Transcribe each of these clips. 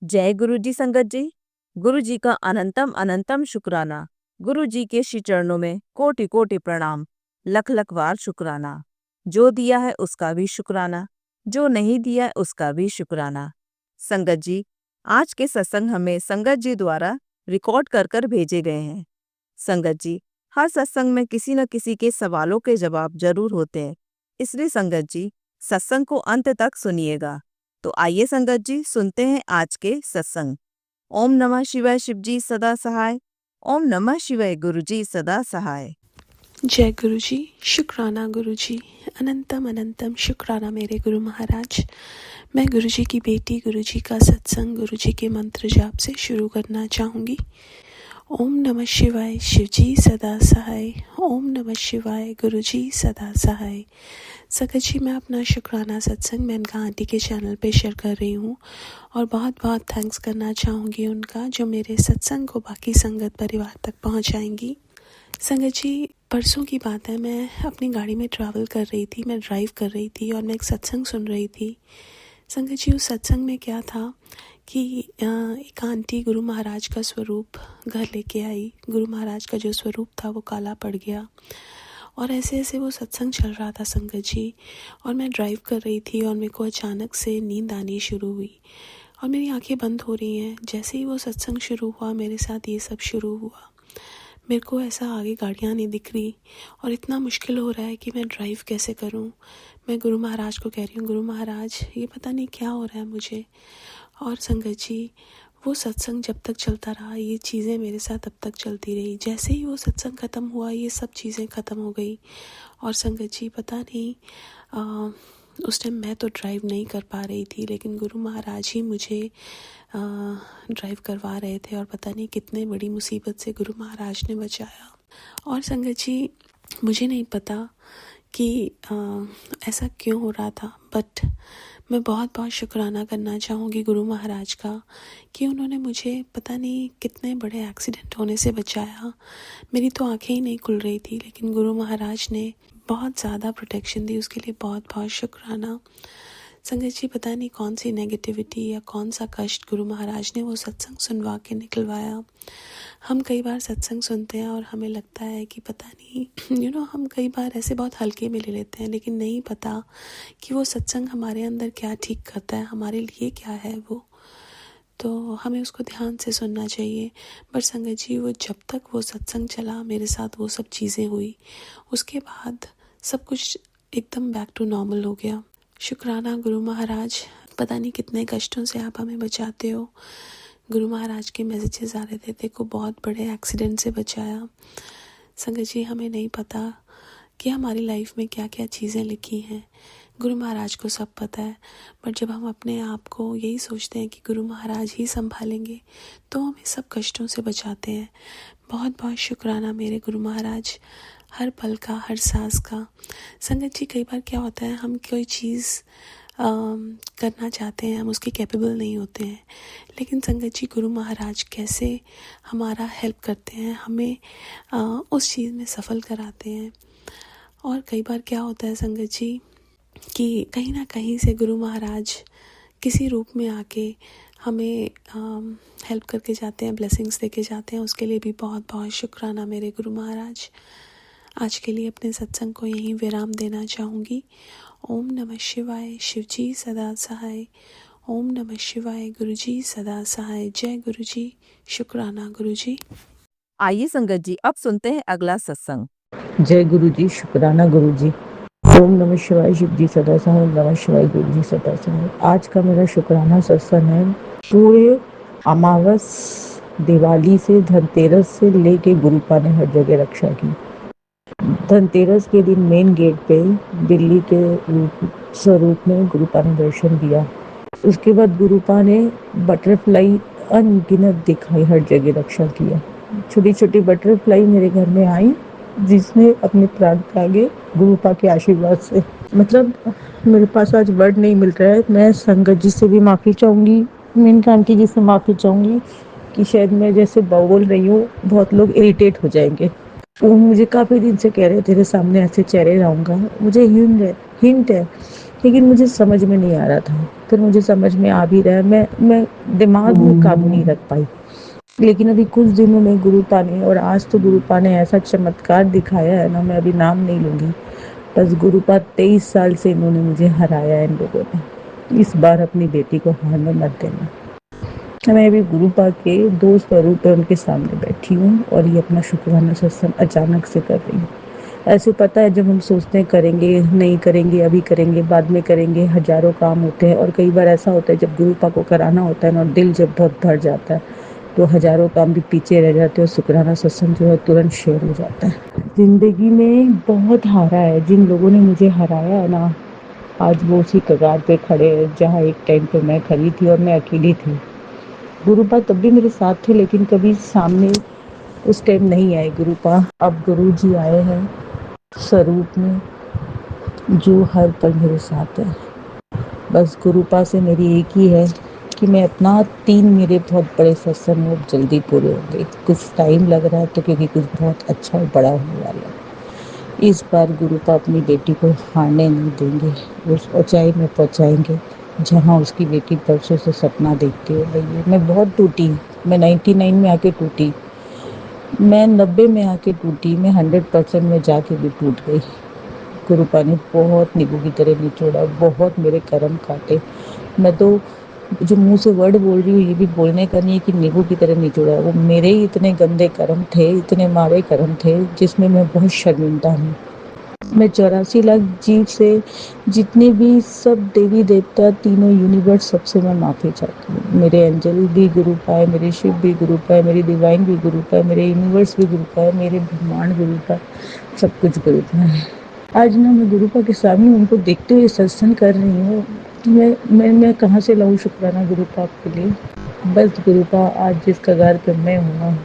जय गुरु जी संगत जी। गुरु जी का अनंतम अनंतम शुक्राना। गुरु जी के श्री चरणों में कोटि कोटि प्रणाम, लख लख बार शुक्राना। जो दिया है उसका भी शुक्राना, जो नहीं दिया है उसका भी शुक्राना। संगत जी, आज के सत्संग हमें संगत जी द्वारा रिकॉर्ड कर कर भेजे गए हैं। संगत जी, हर सत्संग में किसी न किसी के सवालों के जवाब जरूर होते हैं, इसलिए संगत जी सत्संग को अंत तक सुनिएगा। तो आइए संगत जी सुनते हैं आज के सत्संग। ओम नमः शिवाय, शिव जी सदा सहाय। ओम नमः शिवाय, गुरु जी सदा सहाय। जय गुरु जी, शुक्राना गुरु जी, अनंतम अनंतम शुक्राना मेरे गुरु महाराज। मैं गुरु जी की बेटी गुरु जी का सत्संग गुरु जी के मंत्र जाप से शुरू करना चाहूँगी। ओम नमः शिवाय, शिव जी सदा सहाय। ओम नमः शिवाय, गुरु जी सदा सहाय। संगत जी, मैं अपना शुक्राना सत्संग मेनका आंटी के चैनल पे शेयर कर रही हूँ और बहुत बहुत थैंक्स करना चाहूँगी उनका, जो मेरे सत्संग को बाकी संगत परिवार तक पहुँचाएंगी। संगत जी, परसों की बात है, मैं अपनी गाड़ी में ट्रैवल कर रही थी, मैं ड्राइव कर रही थी और मैं एक सत्संग सुन रही थी। संगत जी, उस सत्संग में क्या था कि एक आंटी गुरु महाराज का स्वरूप घर लेके आई। गुरु महाराज का जो स्वरूप था वो काला पड़ गया और ऐसे ऐसे वो सत्संग चल रहा था संगत जी, और मैं ड्राइव कर रही थी और मेरे को अचानक से नींद आनी शुरू हुई और मेरी आंखें बंद हो रही हैं। जैसे ही वो सत्संग शुरू हुआ, मेरे साथ ये सब शुरू हुआ। मेरे को ऐसा आगे गाड़ियाँ नहीं दिख रही और इतना मुश्किल हो रहा है कि मैं ड्राइव कैसे करूं। मैं गुरु महाराज को कह रही हूँ, गुरु महाराज ये पता नहीं क्या हो रहा है मुझे। और संगत जी, वो सत्संग जब तक चलता रहा, ये चीज़ें मेरे साथ तब तक चलती रही। जैसे ही वो सत्संग ख़त्म हुआ, ये सब चीज़ें ख़त्म हो गई। और संगत जी, पता नहीं उस टाइम मैं तो ड्राइव नहीं कर पा रही थी, लेकिन गुरु महाराज ही मुझे ड्राइव करवा रहे थे और पता नहीं कितने बड़ी मुसीबत से गुरु महाराज ने बचाया। और संगत जी, मुझे नहीं पता कि ऐसा क्यों हो रहा था, बट मैं बहुत बहुत शुक्राना करना चाहूँगी गुरु महाराज का कि उन्होंने मुझे पता नहीं कितने बड़े एक्सीडेंट होने से बचाया। मेरी तो आंखें ही नहीं खुल रही थी, लेकिन गुरु महाराज ने बहुत ज़्यादा प्रोटेक्शन दी, उसके लिए बहुत बहुत शुक्राना। संगत जी, पता नहीं कौन सी नेगेटिविटी या कौन सा कष्ट गुरु महाराज ने वो सत्संग सुनवा के निकलवाया। हम कई बार सत्संग सुनते हैं और हमें लगता है कि पता नहीं हम कई बार ऐसे बहुत हल्के में ले लेते हैं, लेकिन नहीं पता कि वो सत्संग हमारे अंदर क्या ठीक करता है, हमारे लिए क्या है वो। तो हमें उसको ध्यान से सुनना चाहिए। पर संगत जी, वो जब तक वो सत्संग चला, मेरे साथ वो सब चीज़ें हुई, उसके बाद सब कुछ एकदम बैक टू नॉर्मल हो गया। शुक्राना गुरु महाराज, पता नहीं कितने कष्टों से आप हमें बचाते हो। गुरु महाराज के मैसेजेस आ रहे थे, देखो बहुत बड़े एक्सीडेंट से बचाया। संगत जी, हमें नहीं पता कि हमारी लाइफ में क्या क्या चीज़ें लिखी हैं, गुरु महाराज को सब पता है। पर जब हम अपने आप को यही सोचते हैं कि गुरु महाराज ही संभालेंगे, तो हमें सब कष्टों से बचाते हैं। बहुत बहुत शुक्राना मेरे गुरु महाराज, हर पल का, हर सांस का। संगत जी, कई बार क्या होता है, हम कोई चीज़ करना चाहते हैं, हम उसके कैपेबल नहीं होते हैं, लेकिन संगत जी गुरु महाराज कैसे हमारा हेल्प करते हैं, हमें उस चीज़ में सफल कराते हैं। और कई बार क्या होता है संगत जी कि कहीं ना कहीं से गुरु महाराज किसी रूप में आके हमें हेल्प करके जाते हैं, ब्लेसिंग्स देके जाते हैं। उसके लिए भी बहुत बहुत शुक्राना मेरे गुरु महाराज। आज के लिए अपने सत्संग को यहीं विराम देना चाहूँगी। ओम नमः शिवाय, शिव जी सदा सहाय। ओम नमः शिवाय, गुरु जी सदा सहाय। जय गुरु जी, शुक्राना गुरु जी। आइए संगत जी, अब सुनते हैं अगला सत्संग। जय गुरु जी, शुक्राना गुरु जी। ओम नमः शिवाय, शिव जी सदा सहाय। ओम नमः शिवाय, गुरु जी सदा सहाय। आज का मेरा शुक्राना सत्संग है पूरे अमावस, दिवाली से, धनतेरस से लेके गुरुपा ने हर जगह रक्षा की। धनतेरस के दिन मेन गेट पे बिल्ली के स्वरूप में गुरुपा ने दर्शन दिया। उसके बाद गुरुपा ने बटरफ्लाई अनगिनत दिखाई, हर जगह रक्षा किया। छोटी छोटी बटरफ्लाई मेरे घर में आई, जिसने अपने प्राण त्यागे गुरुपा के आशीर्वाद से। मतलब मेरे पास आज वर्ड नहीं मिल रहा है। मैं संगत जी से भी माफ़ी चाहूँगी, मेनका आंटी जी से माफ़ी चाहूँगी कि शायद मैं जैसे बोल रही हूँ, बहुत लोग इरिटेट हो जाएंगे। वो मुझे काफ़ी दिन से कह रहे, तेरे सामने ऐसे चेहरे लाऊंगा। मुझे हिंट है लेकिन मुझे समझ में नहीं आ रहा था। फिर मुझे समझ में आ भी रहा है, मैं दिमाग में काबू नहीं रख पाई। लेकिन अभी कुछ दिनों में गुरुपा ने, और आज तो गुरुपा ने ऐसा चमत्कार दिखाया है ना, मैं अभी नाम नहीं लूँगी। बस गुरुपा 23 साल से इन्होंने मुझे हराया है इन लोगों ने। इस बार अपनी बेटी को हारने मत देना। मैं अभी गुरुपा के 2 स्वरूप पे उनके सामने बैठी हूँ और ये अपना शुक्रवाना सत्संग अचानक से कर रही हूँ। ऐसे पता है, जब हम सोचते हैं करेंगे, नहीं करेंगे, अभी करेंगे, बाद में करेंगे, हज़ारों काम होते हैं। और कई बार ऐसा होता है जब गुरुपा को कराना होता है ना, और दिल जब बहुत भर जाता है, तो हज़ारों काम भी पीछे रह जाते हैं और शुक्राना सत्संग जो है तुरंत शेयर हो जाता है। ज़िंदगी में बहुत हारा है, जिन लोगों ने मुझे हराया है ना, आज वो उसी कगार पे खड़े हैं जहाँ एक टाइम पे मैं खड़ी थी और मैं अकेली थी। गुरुपा तब भी मेरे साथ थे, लेकिन कभी सामने उस टाइम नहीं आए गुरुपा। अब गुरु जी आए हैं स्वरूप में, जो हर पल मेरे साथ है। बस गुरुपा से मेरी एक ही है कि मैं अपना 3 मेरे बहुत बड़े सत्संग अब जल्दी पूरे होंगे। कुछ टाइम लग रहा है तो, क्योंकि कुछ बहुत अच्छा और बड़ा होने वाला है। इस बार गुरुपा अपनी बेटी को हारने नहीं देंगे, उस ऊंचाई में पहुंचाएंगे जहां उसकी बेटी परसों से सपना देखती है। भैया मैं बहुत टूटी, मैं 99 में आके टूटी, मैं 90 में आके टूटी, मैं 100% में जाके भी टूट गई। गुरुपा ने बहुत नींबू की तरह निचोड़ा, बहुत मेरे कर्म काटे। मैं तो जो मुंह से वर्ड बोल रही हूँ, ये भी बोलने का नहीं है कि नींबू की तरह निचोड़ा। वो मेरे ही इतने गंदे कर्म थे, इतने मारे कर्म थे, जिसमें मैं बहुत शर्मिंदा हूँ। मैं 84 लाख जीव से, जितने भी सब देवी देवता, तीनों यूनिवर्स, सबसे मैं माफ़ी चाहती हूँ। मेरे एंजल भी गुरुपा है, मेरे शिव भी गुरुपा है, मेरी डिवाइन भी गुरुपा है, मेरे यूनिवर्स भी गुरुपा है, मेरे ब्रह्मांड गुरुपा है, सब कुछ गुरुपा है। आज ना मैं गुरुपा के सामने उनको देखते हुए सत्संग कर रही हूँ। मैं कहाँ से लाऊं शुक्राना गुरुपा आपके लिए। बस गुरुपा, आज जिस कगार पे मैं हूँ ना,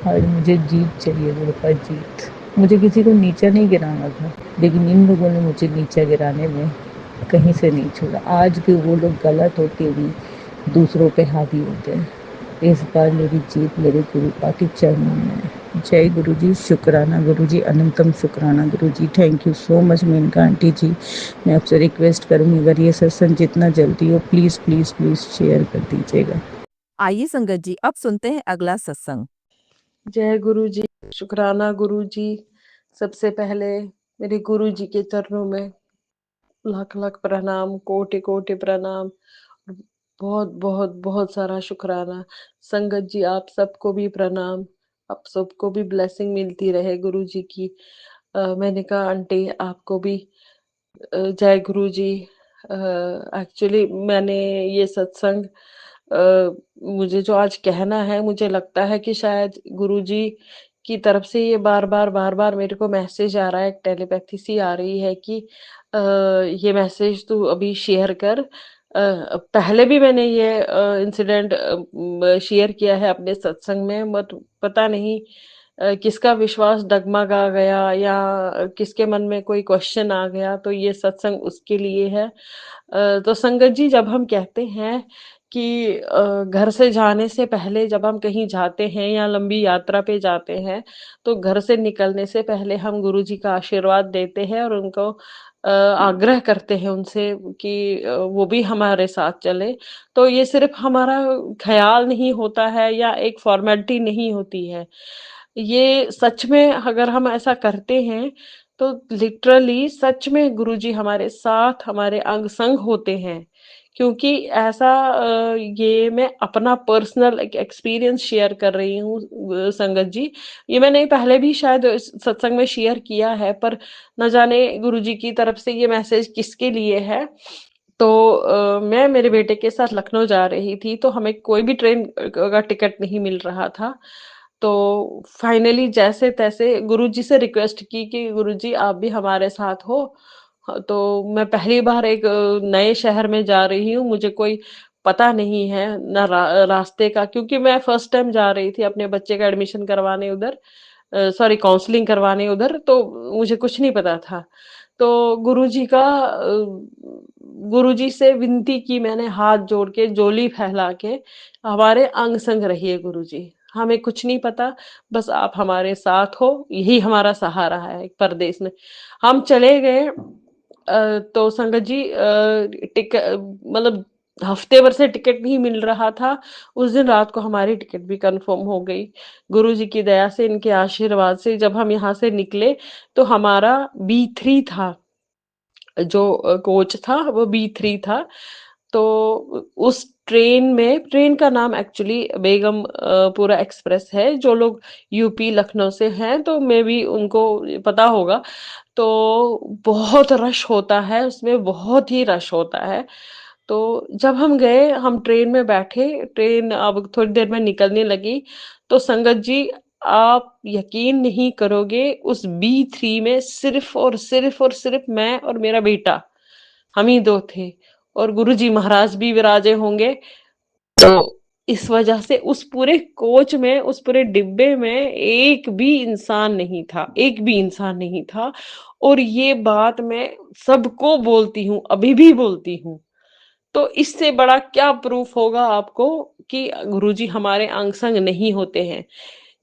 आज मुझे जीत चाहिए गुरुपा, जीत। मुझे किसी को नीचा नहीं गिराना था, लेकिन इन लोगों ने मुझे नीचा गिराने में कहीं से नहीं छोड़ा। आज भी वो लोग गलत होके भी दूसरों पे हावी होते हैं। इस बार मेरी जीत मेरे गुरुपा के चरणों में है। जय गुरु जी, शुक्राना गुरु जी, अनंतम शुक्राना गुरु जी। Thank you so much Menaka aunty ji. मैं आपसे रिक्वेस्ट करूँगी, अगर ये सत्संग जितना जल्दी हो, प्लीज़ प्लीज़ प्लीज़ शेयर कर दीजिएगा। आइए संगत जी, अब सुनते हैं अगला सत्संग। जय गुरु जी, शुक्राना गुरु जी। सबसे पहले मेरे गुरु जी के चरणों में लाख लाख प्रणाम, कोटि कोटि प्रणाम, बहुत बहुत बहुत सारा शुक्राना। संगत जी, आप सबको भी प्रणाम, आप सबको भी ब्लेसिंग मिलती रहे गुरु जी की। मैंने कहा आंटी आपको भी जय गुरु जी। एक्चुअली मैंने ये सत्संग मुझे जो आज कहना है, मुझे लगता है कि शायद गुरु जी की तरफ से ये बार बार मेरे को मैसेज आ रहा है, एक टेलीपैथी सी आ रही है कि ये मैसेज तू अभी शेयर कर। पहले भी मैंने ये इंसिडेंट शेयर किया है अपने सत्संग में, बट पता नहीं किसका विश्वास डगमगा गया या किसके मन में कोई क्वेश्चन आ गया, तो ये सत्संग उसके लिए है। तो संगत जी, जब हम कहते हैं कि घर से जाने से पहले जब हम कहीं जाते हैं या लंबी यात्रा पे जाते हैं, तो घर से निकलने से पहले हम गुरुजी का आशीर्वाद देते हैं और उनको आग्रह करते हैं उनसे कि वो भी हमारे साथ चले। तो ये सिर्फ हमारा ख़्याल नहीं होता है या एक फ़ॉर्मेलिटी नहीं होती है। ये सच में अगर हम ऐसा करते हैं, तो लिटरली सच में गुरुजी हमारे साथ, हमारे अंग-संग होते हैं। क्योंकि ऐसा ये मैं अपना पर्सनल एक एक्सपीरियंस शेयर कर रही हूँ संगत जी। ये मैंने पहले भी शायद इस सत्संग में शेयर किया है, पर न जाने गुरुजी की तरफ से ये मैसेज किसके लिए है। तो मैं मेरे बेटे के साथ लखनऊ जा रही थी, तो हमें कोई भी ट्रेन का टिकट नहीं मिल रहा था। तो फाइनली जैसे-तैसे गुरुजी से रिक्वेस्ट की कि गुरुजी आप भी हमारे साथ हो। तो मैं पहली बार एक नए शहर में जा रही हूँ, मुझे कोई पता नहीं है ना रास्ते का, क्योंकि मैं फर्स्ट टाइम जा रही थी अपने बच्चे का एडमिशन करवाने उधर, सॉरी काउंसलिंग करवाने उधर, तो मुझे कुछ नहीं पता था। तो गुरुजी से विनती की मैंने हाथ जोड़ के, जोली फैला के, हमारे अंग संग रहिए गुरुजी, हमें कुछ नहीं पता, बस आप हमारे साथ हो, यही हमारा सहारा है परदेस में। हम चले गए, तो संगत जी मतलब हफ्ते भर से टिकट नहीं मिल रहा था। उस दिन रात को हमारी टिकट भी कंफर्म हो गई। गुरु जी की दया से, इनके आशीर्वाद से जब हम यहाँ से निकले तो हमारा B3 था, जो कोच था वो B3 था। तो उस ट्रेन का नाम एक्चुअली बेगमपुरा एक्सप्रेस है। जो लोग यूपी लखनऊ से हैं तो मे भी उनको पता होगा। तो बहुत रश होता है उसमें, बहुत ही रश होता है। तो जब हम गए, हम ट्रेन में बैठे, ट्रेन अब थोड़ी देर में निकलने लगी, तो संगत जी आप यकीन नहीं करोगे, उस B3 में सिर्फ मैं और मेरा बेटा, हम ही दो थे। और गुरुजी महाराज भी विराजे होंगे। तो इस वजह से उस पूरे कोच में, उस पूरे डिब्बे में एक भी इंसान नहीं था, एक भी इंसान नहीं था। और ये बात मैं सबको बोलती हूँ, अभी भी बोलती हूँ। तो इससे बड़ा क्या प्रूफ होगा आपको कि गुरुजी हमारे अंग संग नहीं होते हैं।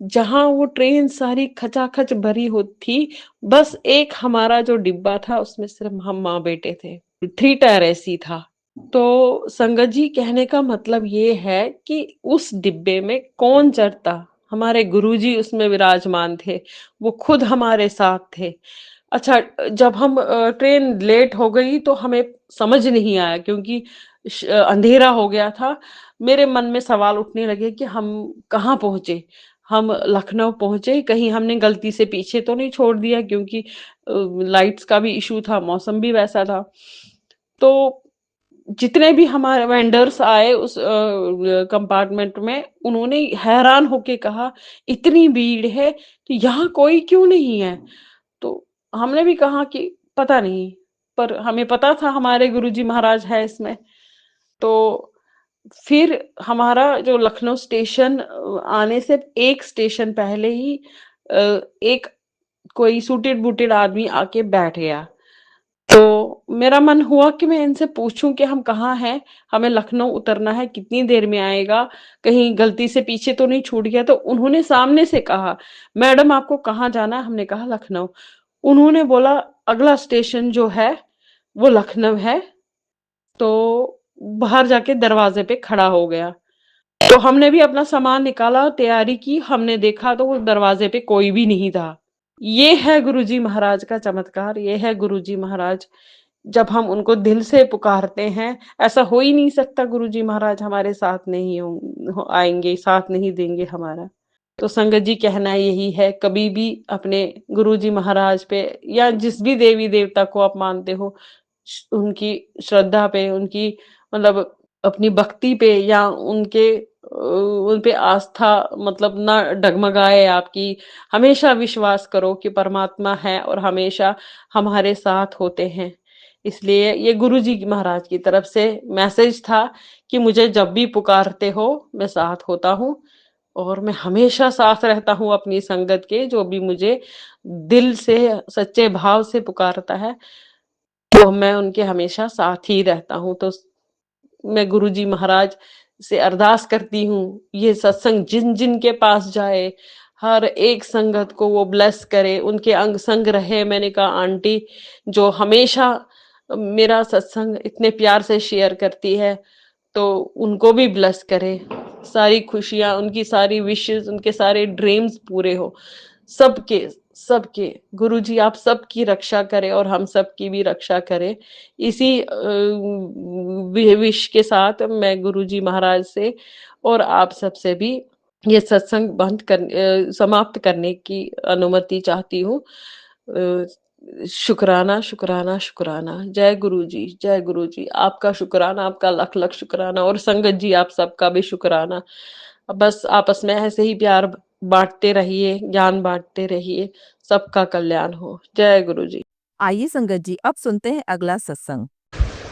जहां वो ट्रेन सारी खचाखच भरी होती थी, बस एक हमारा जो डिब्बा था उसमें सिर्फ हम माँ बेटे थे। 3 टायर एसी था। तो संगत जी कहने का मतलब ये है कि उस डिब्बे में कौन चढ़ता, हमारे गुरुजी उसमें विराजमान थे, वो खुद हमारे साथ थे। अच्छा, जब हम ट्रेन लेट हो गई तो हमें समझ नहीं आया, क्योंकि अंधेरा हो गया था। मेरे मन में सवाल उठने लगे कि हम कहाँ पहुंचे, हम लखनऊ पहुंचे, कहीं हमने गलती से पीछे तो नहीं छोड़ दिया, क्योंकि लाइट्स का भी इशू था, मौसम भी वैसा था। तो जितने भी हमारे वेंडर्स आए उस कंपार्टमेंट में, उन्होंने हैरान होके कहा इतनी भीड़ है तो यहाँ कोई क्यों नहीं है। तो हमने भी कहा कि पता नहीं, पर हमें पता था हमारे गुरुजी महाराज है इसमें। तो फिर हमारा जो लखनऊ स्टेशन आने से एक स्टेशन पहले ही एक कोई सूटेड बूटेड आदमी आके बैठ गया। तो मेरा मन हुआ कि मैं इनसे पूछूं कि हम कहाँ हैं, हमें लखनऊ उतरना है, कितनी देर में आएगा, कहीं गलती से पीछे तो नहीं छूट गया। तो उन्होंने सामने से कहा, मैडम आपको कहाँ जाना है? हमने कहा लखनऊ। उन्होंने बोला अगला स्टेशन जो है वो लखनऊ है। तो बाहर जाके दरवाजे पे खड़ा हो गया। तो हमने भी अपना सामान निकाला, तैयारी की, हमने देखा तो वो दरवाजे पे कोई भी नहीं था। ये है गुरुजी महाराज का चमत्कार, ये है गुरुजी महाराज। जब हम उनको दिल से पुकारते हैं, ऐसा हो ही नहीं सकता गुरुजी महाराज हमारे साथ नहीं आएंगे, साथ नहीं देंगे हमारा। तो संगत जी कहना यही है, कभी भी अपने गुरुजी महाराज पे या जिस भी देवी देवता को आप मानते हो, उनकी श्रद्धा पे, उनकी मतलब अपनी भक्ति पे या उन पे आस्था मतलब ना डगमगाए आपकी। हमेशा विश्वास करो कि परमात्मा है और हमेशा हमारे साथ होते हैं। इसलिए ये गुरुजी महाराज की तरफ से मैसेज था कि मुझे जब भी पुकारते हो मैं साथ होता हूँ, और मैं हमेशा साथ रहता हूँ अपनी संगत के। जो भी मुझे दिल से सच्चे भाव से पुकारता है तो मैं उनके हमेशा साथ ही रहता हूँ। तो मैं गुरुजी महाराज से अरदास करती हूँ, ये सत्संग जिन जिन के पास जाए, हर एक संगत को वो ब्लेस करे, उनके अंग संग रहे। मैंने कहा आंटी जो हमेशा मेरा सत्संग इतने प्यार से शेयर करती है, तो उनको भी ब्लेस करे, सारी खुशियां, उनकी सारी विशेस, उनके सारे ड्रीम्स पूरे हो। सबके सबके गुरुजी आप सबकी रक्षा करें और हम सबकी भी रक्षा करें। इसी विश के साथ मैं गुरुजी महाराज से और आप सबसे भी ये सत्संग समाप्त करने की अनुमति चाहती हूँ। शुक्राना शुक्राना शुक्राना। जय गुरुजी, जय गुरुजी। आपका शुक्राना, आपका लख लख शुक्राना, और संगत जी आप सबका भी शुक्राना। बस आपस में ऐसे ही प्यार बांटते रहिए, ज्ञान बांटते रहिए, सबका कल्याण हो। जय गुरुजी। आइए संगत जी अब सुनते हैं अगला सत्संग।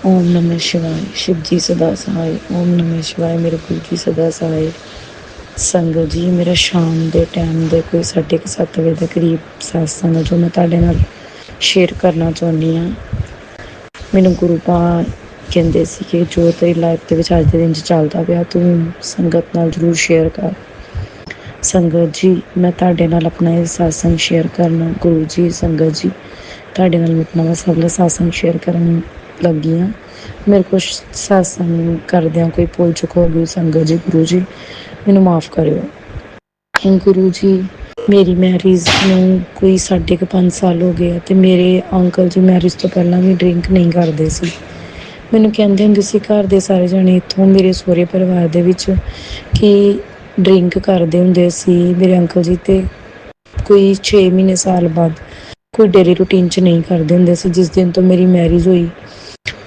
ओम नमः शिवाय। शिव जी सदा सहाय। ओम नमः शिवाय। मेरे गुरु जी सदा सहाय। संगत जी मेरा शाम ਦੇ ਟਾਈਮ ਦੇ ਕੋਈ 7:30 ਵਜੇ ਦੇ ਕਰੀਬ ਸਤਸੰਗ ਜੋ ਮੈਂ ਤੁਹਾਡੇ ਨਾਲ ਸ਼ੇਅਰ ਕਰਨਾ ਚਾਹੁੰਦੀ ਹਾਂ। ਮੈਨੂੰ ਗੁਰੂ ਪਾਕ ਕਹਿੰਦੇ ਸੀ ਕਿ ਜੋ ਤੇਰੀ ਲਾਈਫ ਦੇ ਵਿੱਚ ਅੱਜ ਦੇ ਦਿਨ 'ਚ ਚੱਲਦਾ ਪਿਆ ਤੂੰ ਸੰਗਤ ਨਾਲ ਜ਼ਰੂਰ ਸ਼ੇਅਰ ਕਰ। ਸੰਗਤ ਜੀ, ਮੈਂ ਤੁਹਾਡੇ ਨਾਲ ਆਪਣਾ ਇਹ ਸਾਸੰਗ ਸ਼ੇਅਰ ਕਰਨਾ। ਗੁਰੂ ਜੀ, ਸੰਗਤ ਜੀ, ਤੁਹਾਡੇ ਨਾਲ ਮੈਂ ਆਪਣਾ ਮਸਲਾ ਸਾਸੰਗ ਸ਼ੇਅਰ ਕਰਨ ਲੱਗੀ ਹਾਂ। ਮੇਰੇ ਕੁਛ ਸਾਸੰਗ ਕਰਦਿਆਂ ਕੋਈ ਭੁੱਲ ਚੁੱਕ ਹੋ ਗਈ ਸੰਗਤ ਜੀ। ਗੁਰੂ ਜੀ ਮੈਨੂੰ ਮਾਫ਼ ਕਰਿਓ। ਗੁਰੂ ਜੀ, ਮੇਰੀ ਮੈਰਿਜ ਨੂੰ ਕੋਈ 5.5 ਸਾਲ ਹੋ ਗਏ ਅਤੇ ਮੇਰੇ ਅੰਕਲ ਜੀ ਮੈਰਿਜ ਤੋਂ ਪਹਿਲਾਂ ਵੀ ਡਰਿੰਕ ਨਹੀਂ ਕਰਦੇ ਸੀ। ਮੈਨੂੰ ਕਹਿੰਦੇ ਹੁੰਦੇ ਸੀ ਘਰ ਦੇ ਸਾਰੇ ਜਾਣੇ ਇੱਥੋਂ ਮੇਰੇ ਸਹੁਰੇ ਪਰਿਵਾਰ ਦੇ ਵਿੱਚ ਕਿ ਡਰਿੰਕ ਕਰਦੇ ਹੁੰਦੇ ਸੀ ਮੇਰੇ ਅੰਕਲ ਜੀ, ਤੇ ਕੋਈ 6 ਮਹੀਨੇ ਸਾਲ ਬਾਅਦ ਕੋਈ ਡੇਲੀ ਰੂਟੀਨ 'ਚ ਨਹੀਂ ਕਰਦੇ ਹੁੰਦੇ ਸੀ। ਜਿਸ ਦਿਨ ਤੋਂ ਮੇਰੀ ਮੈਰਿਜ ਹੋਈ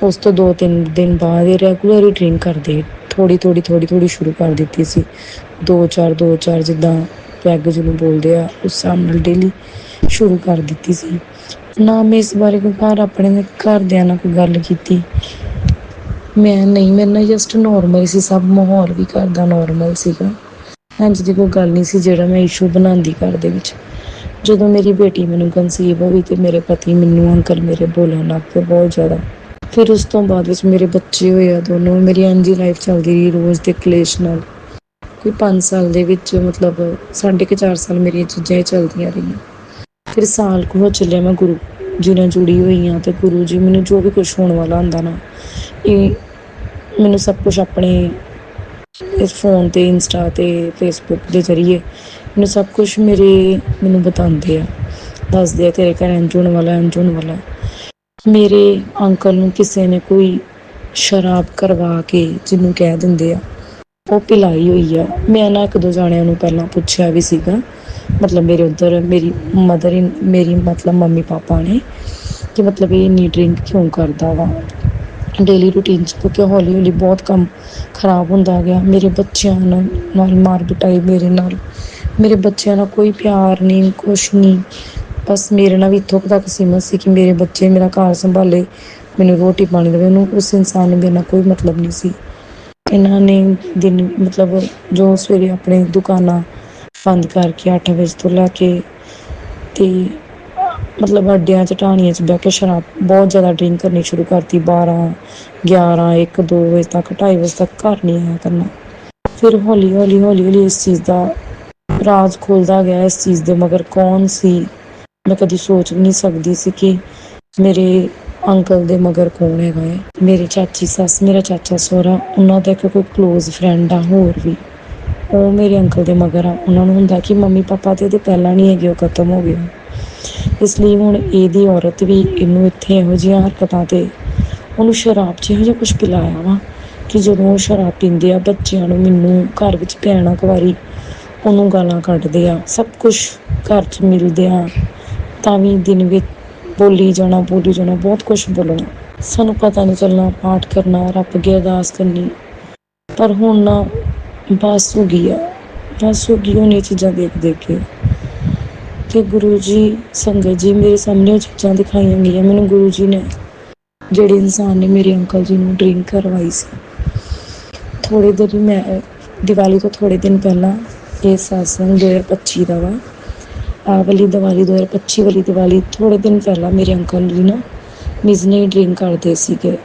ਉਸ ਤੋਂ 2-3 ਦਿਨ ਬਾਅਦ ਇਹ ਰੈਗੂਲਰ ਹੀ ਡਰਿੰਕ ਕਰਦੇ, ਥੋੜ੍ਹੀ ਸ਼ੁਰੂ ਕਰ ਦਿੱਤੀ ਸੀ। 2-4 ਜਿੱਦਾਂ ਪੈਗ ਜਿਹਨੂੰ ਬੋਲਦੇ ਆ ਉਸ ਹਿਸਾਬ ਨਾਲ ਡੇਲੀ ਸ਼ੁਰੂ ਕਰ ਦਿੱਤੀ ਸੀ। ਨਾ ਮੈਂ ਇਸ ਬਾਰੇ ਕੋਈ ਆਪਣੇ ਘਰਦਿਆਂ ਨਾਲ ਕੋਈ ਗੱਲ ਕੀਤੀ। ਮੈਂ ਨਹੀਂ, ਮੇਰੇ ਨਾਲ ਜਸਟ ਨੋਰਮਲ ਸੀ ਸਭ, ਮਾਹੌਲ ਵੀ ਘਰ ਦਾ ਨੋਰਮਲ ਸੀਗਾ। ਇੰਝ ਦੀ ਕੋਈ ਗੱਲ ਨਹੀਂ ਸੀ ਜਿਹੜਾ ਮੈਂ ਇਸ਼ੂ ਬਣਾਉਂਦੀ ਘਰ ਦੇ ਵਿੱਚ। ਜਦੋਂ ਮੇਰੀ ਬੇਟੀ ਮੈਨੂੰ ਕਨਸੀਵ ਹੋਈ ਤੇ ਮੇਰੇ ਪਤੀ ਮੈਨੂੰ ਅੰਕਲ ਮੇਰੇ ਬੋਲਣ ਲੱਗ ਪਏ ਬਹੁਤ ਜ਼ਿਆਦਾ। ਫਿਰ ਉਸ ਤੋਂ ਬਾਅਦ ਵਿੱਚ ਮੇਰੇ ਬੱਚੇ ਹੋਏ ਆ ਦੋਨੋਂ। ਮੇਰੀ ਇੰਝ ਹੀ ਲਾਈਫ ਚੱਲਦੀ ਰਹੀ ਰੋਜ਼ ਦੇ ਕਲੇਸ਼ ਨਾਲ। ਕੋਈ 5 ਸਾਲ ਦੇ ਵਿੱਚ ਮਤਲਬ 4.5 ਸਾਲ ਮੇਰੀਆਂ ਚੀਜ਼ਾਂ ਹੀ ਚੱਲਦੀਆਂ ਰਹੀਆਂ। ਫਿਰ ਸਾਲ ਕੁ ਹੋ ਚੱਲਿਆ ਮੈਂ ਗੁਰੂ ਜੀ ਨਾਲ ਜੁੜੀ ਹੋਈ ਹਾਂ, ਅਤੇ ਗੁਰੂ ਜੀ ਮੈਨੂੰ ਜੋ ਵੀ ਕੁਛ ਹੋਣ ਵਾਲਾ ਹੁੰਦਾ ਨਾ, ਇਹ ਮੈਨੂੰ ਸਭ ਕੁਛ ਆਪਣੇ ਇਸ ਫੋਨ 'ਤੇ, ਇੰਸਟਾ 'ਤੇ, ਫੇਸਬੁੱਕ ਦੇ ਜ਼ਰੀਏ ਮੈਨੂੰ ਸਭ ਕੁਛ ਮੈਨੂੰ ਬਤਾਉਂਦੇ ਆ, ਦੱਸਦੇ ਆ ਤੇਰੇ ਘਰ ਇੰਝ ਹੋਣ ਵਾਲਾ। ਮੇਰੇ ਅੰਕਲ ਨੂੰ ਕਿਸੇ ਨੇ ਕੋਈ ਸ਼ਰਾਬ ਕਰਵਾ ਕੇ ਜਿਹਨੂੰ ਕਹਿ ਦਿੰਦੇ ਆ ਉਹ ਪਿਲਾਈ ਹੋਈ ਆ। ਮੈਂ ਨਾ 1-2 ਜਾਣਿਆਂ ਨੂੰ ਪਹਿਲਾਂ ਪੁੱਛਿਆ ਵੀ ਸੀਗਾ, ਮਤਲਬ ਮੇਰੇ ਉੱਧਰ ਮੇਰੀ ਮਤਲਬ ਮੰਮੀ ਪਾਪਾ ਨੇ, ਕਿ ਮਤਲਬ ਇਹ ਇੰਨੀ ਡਰਿੰਕ ਕਿਉਂ ਕਰਦਾ ਵਾ ਡੇਲੀ ਰੂਟੀਨ 'ਚ, ਕਿਉਂਕਿ ਹੌਲੀ ਬਹੁਤ ਕੰਮ ਖਰਾਬ ਹੁੰਦਾ ਗਿਆ। ਮੇਰੇ ਬੱਚਿਆਂ ਨਾਲ ਮਾਰ ਪਿਟਾਈ, ਮੇਰੇ ਬੱਚਿਆਂ ਨਾਲ ਕੋਈ ਪਿਆਰ ਨਹੀਂ, ਕੁਛ ਨਹੀਂ। ਬਸ ਮੇਰੇ ਨਾਲ ਵੀ ਇੱਥੋਂ ਤੱਕ ਸੀਮਤ ਸੀ ਕਿ ਮੇਰੇ ਬੱਚੇ ਮੇਰਾ ਘਰ ਸੰਭਾਲੇ, ਮੈਨੂੰ ਰੋਟੀ ਪਾਣੀ ਦੇਵੇ। ਉਹਨੂੰ ਉਸ ਇਨਸਾਨ ਨੂੰ ਮੇਰੇ ਨਾਲ ਕੋਈ ਮਤਲਬ ਨਹੀਂ ਸੀ। ਇਹਨਾਂ ਨੇ ਮਤਲਬ ਜੋ ਸਵੇਰੇ ਆਪਣੇ ਦੁਕਾਨਾਂ ਬੰਦ ਕਰਕੇ 8 ਵਜੇ ਤੋਂ ਲੈ ਕੇ ਅਤੇ ਮਤਲਬ ਅੱਡਿਆਂ 'ਚ ਢਾਣੀਆਂ 'ਚ ਬਹਿ ਕੇ ਸ਼ਰਾਬ ਬਹੁਤ ਜ਼ਿਆਦਾ ਡਰਿੰਕ ਕਰਨੀ ਸ਼ੁਰੂ ਕਰਤੀ। 12, 11, 1, 2 ਵਜੇ ਤੱਕ, 2:30 ਵਜੇ ਤੱਕ ਘਰ ਨਹੀਂ ਆਇਆ ਕਰਨਾ। ਫਿਰ ਹੌਲੀ ਇਸ ਚੀਜ਼ ਦਾ ਰਾਜ਼ ਖੁੱਲ੍ਹਦਾ ਗਿਆ। ਇਸ ਚੀਜ਼ ਦੇ ਮਗਰ ਕੌਣ ਸੀ ਮੈਂ ਕਦੀ ਸੋਚ ਵੀ ਨਹੀਂ ਸਕਦੀ ਸੀ ਕਿ ਮੇਰੇ ਅੰਕਲ ਦੇ ਮਗਰ ਕੌਣ ਹੈਗਾ ਹੈ। ਮੇਰੀ ਚਾਚੀ ਸੱਸ, ਮੇਰਾ ਚਾਚਾ ਸਹੁਰਾ, ਉਹਨਾਂ ਦਾ ਇੱਕ ਕੋਈ ਕਲੋਜ਼ ਫਰੈਂਡ ਆ ਹੋਰ ਵੀ, ਉਹ ਮੇਰੇ ਅੰਕਲ ਦੇ ਮਗਰ ਆ। ਉਹਨਾਂ ਨੂੰ ਹੁੰਦਾ ਕਿ ਮੰਮੀ ਪਾਪਾ ਤੇ ਇਹਦੇ ਪਹਿਲਾਂ ਨਹੀਂ ਹੈਗੇ, ਉਹ ਖਤਮ ਹੋ ਗਏ। ਇਸ ਲਈ ਹੁਣ ਇਹਦੀ ਔਰਤ ਵੀ ਇਹਨੂੰ ਇੱਥੇ ਇਹੋ ਜਿਹੀਆਂ ਹਰਕਤਾਂ 'ਤੇ ਉਹਨੂੰ ਸ਼ਰਾਬ 'ਚ ਇਹੋ ਜਿਹਾ ਕੁਛ ਪਿਲਾਇਆ ਵਾ ਕਿ ਜਦੋਂ ਉਹ ਸ਼ਰਾਬ ਪੀਂਦੇ ਆ ਬੱਚਿਆਂ ਨੂੰ, ਮੈਨੂੰ ਘਰ ਵਿੱਚ ਭੈਣਾਂ ਕੁਆਰੀ ਉਹਨੂੰ ਗਾਲਾਂ ਕੱਢਦੇ ਆ। ਸਭ ਕੁਛ ਘਰ 'ਚ ਮਿਲਦੇ ਆ ਤਾਂ ਵੀ ਦਿਨ ਵਿੱਚ ਬੋਲੀ ਜਾਣਾ, ਬਹੁਤ ਕੁਛ ਬੋਲਣਾ। ਸਾਨੂੰ ਪਤਾ ਨਹੀਂ ਚੱਲਣਾ, ਪਾਠ ਕਰਨਾ, ਰੱਬ ਅੱਗੇ ਅਰਦਾਸ ਕਰਨੀ। ਪਰ ਹੁਣ ਨਾ ਬਸ ਹੋ ਗਈ ਹੁਣ ਇਹ ਚੀਜ਼ਾਂ ਦੇਖ ਕੇ। ਅਤੇ ਗੁਰੂ ਜੀ, ਸੰਗਤ ਜੀ, ਮੇਰੇ ਸਾਹਮਣੇ ਉਹ ਚੀਜ਼ਾਂ ਦਿਖਾਈਆਂ ਗਈਆਂ ਮੈਨੂੰ ਗੁਰੂ ਜੀ ਨੇ, ਜਿਹੜੇ ਇਨਸਾਨ ਨੇ ਮੇਰੇ ਅੰਕਲ ਜੀ ਨੂੰ ਡਰਿੰਕ ਕਰਵਾਈ ਸੀ। ਦੀਵਾਲੀ ਤੋਂ ਥੋੜ੍ਹੇ ਦਿਨ ਪਹਿਲਾਂ ਇਹ ਸਾਸਨ 2025 ਦਾ ਵਾ। ਆਹ ਵਾਲੀ ਦੀਵਾਲੀ 2025 ਵਾਲੀ ਦੀਵਾਲੀ ਥੋੜ੍ਹੇ ਦਿਨ ਪਹਿਲਾਂ ਮੇਰੇ ਅੰਕਲ ਜੀ ਨਾ ਮਿਜ਼ਨੇ ਡਰਿੰਕ ਕਰਦੇ ਸੀਗੇ।